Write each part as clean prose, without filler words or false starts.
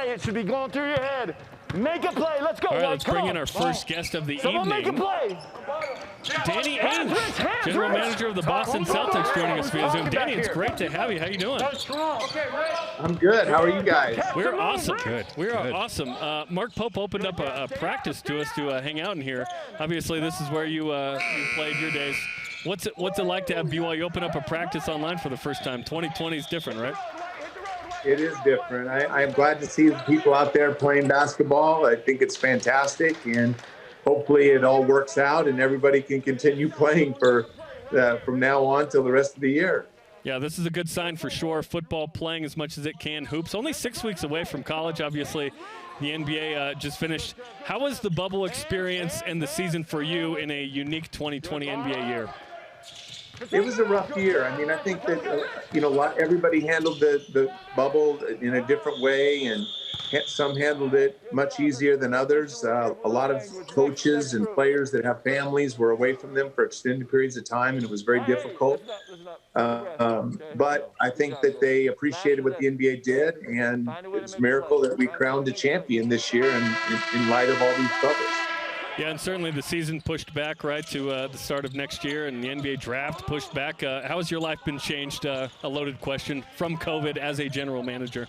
play. It should be going through your head. Make a play. Let's go. All right, let's bring in our first guest of the evening. Make a play. Dany Ainge, General Manager of the Boston Celtics, joining us via Zoom. Dany, it's great to have you. How you doing? I'm good. How are you guys? We're awesome. Good. We're awesome. Mark Pope opened up a practice to us to hang out in here. Obviously, this is where you played your days. What's it like to have BYU open up a practice online for the first time? 2020 is different, right? It is different. I'm glad to see people out there playing basketball. I think it's fantastic, and hopefully it all works out and everybody can continue playing from now on till the rest of the year. Yeah, this is a good sign for sure. Football playing as much as it can. Hoops only 6 weeks away from college. Obviously, the NBA just finished. How was the bubble experience and the season for you in a unique 2020 NBA year? It was a rough year. I mean, I think that, everybody handled the bubble in a different way, and some handled it much easier than others. A lot of coaches and players that have families were away from them for extended periods of time, and it was very difficult. But I think that they appreciated what the NBA did, and it's a miracle that we crowned a champion this year in light of all these troubles. Yeah, and certainly the season pushed back, right, to the start of next year, and the NBA draft pushed back. How has your life been changed, a loaded question, from COVID as a general manager?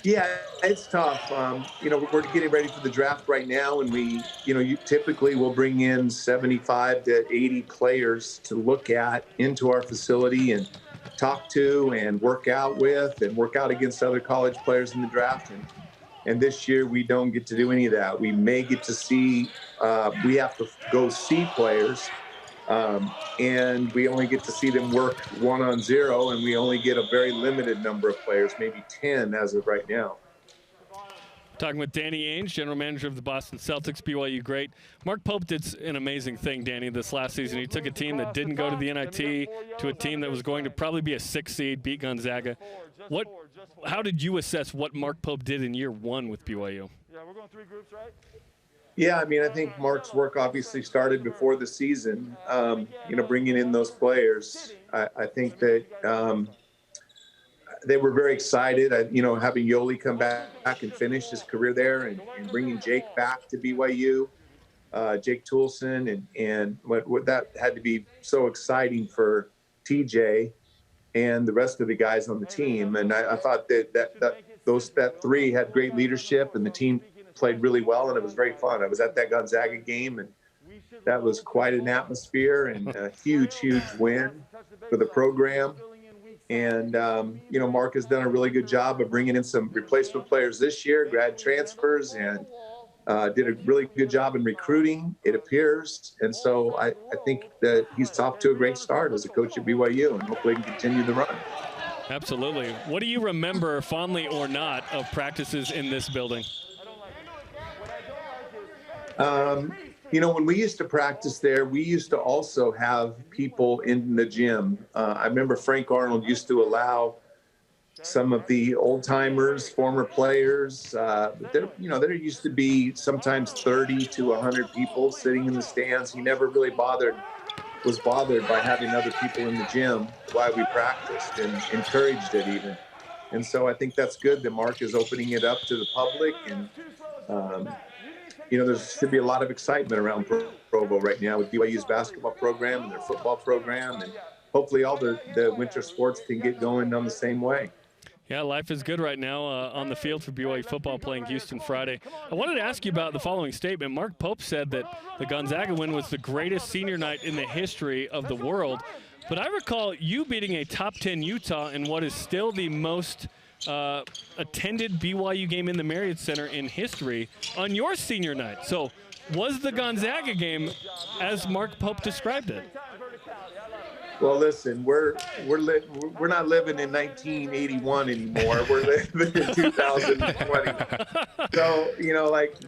Yeah, it's tough. We're getting ready for the draft right now, and you typically will bring in 75 to 80 players to look at into our facility and talk to and work out with and work out against other college players in the draft. And this year we don't get to do any of that. We may get to see, we have to go see players, and we only get to see them work 1-on-0, and we only get a very limited number of players, maybe 10 as of right now. Talking with Dany Ainge, General Manager of the Boston Celtics, BYU great. Mark Pope did an amazing thing, Dany, this last season. He took a team that didn't go to the NIT to a team that was going to probably be a 6 seed, beat Gonzaga. How did you assess what Mark Pope did in year one with BYU? Yeah, we're going 3 groups, right? Yeah, I mean, I think Mark's work obviously started before the season, bringing in those players. I think that they were very excited, having Yoli come back and finish his career there, and bringing Jake back to BYU, Jake Toolson, and what that had to be so exciting for TJ and the rest of the guys on the team. And I thought that 3 had great leadership, and the team played really well, and it was very fun. I was at that Gonzaga game, and that was quite an atmosphere and a huge, huge win for the program. And, Mark has done a really good job of bringing in some replacement players this year, grad transfers, and did a really good job in recruiting, it appears. And so I think that he's off to a great start as a coach at BYU, and hopefully he can continue the run. Absolutely. What do you remember, fondly or not, of practices in this building? When we used to practice there, we used to also have people in the gym. I remember Frank Arnold used to allow some of the old-timers, former players. There used to be sometimes 30 to 100 people sitting in the stands. He never really was bothered by having other people in the gym while we practiced, and encouraged it even. And so I think that's good that Mark is opening it up to the public, and there should be a lot of excitement around Provo right now with BYU's basketball program and their football program, and hopefully all the winter sports can get going on the same way. Yeah, life is good right now on the field for BYU football playing Houston Friday. I wanted to ask you about the following statement. Mark Pope said that the Gonzaga win was the greatest senior night in the history of the world. But I recall you beating a top 10 Utah in what is still the most attended BYU game in the Marriott Center in history on your senior night. So was the Gonzaga game as Mark Pope described it? Well, listen, we're not living in 1981 anymore. We're living in 2020. So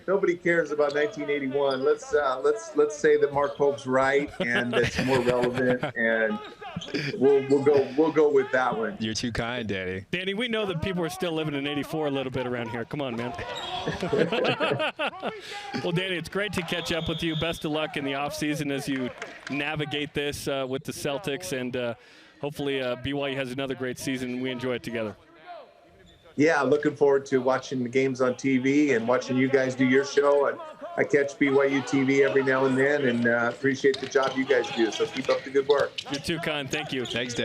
nobody cares about 1981. Let's say that Mark Pope's right and it's more relevant, and we'll go with that one. You're too kind, Dany. Dany, we know that people are still living in 84 a little bit around here. Come on, man. Well, Dany, it's great to catch up with you. Best of luck in the offseason as you navigate this with the Celtics, and hopefully BYU has another great season and we enjoy it together. Yeah, looking forward to watching the games on TV and watching you guys do your show. I catch BYUtv every now and then, and appreciate the job you guys do. So keep up the good work. You're too kind. Thank you. Thanks, Dad.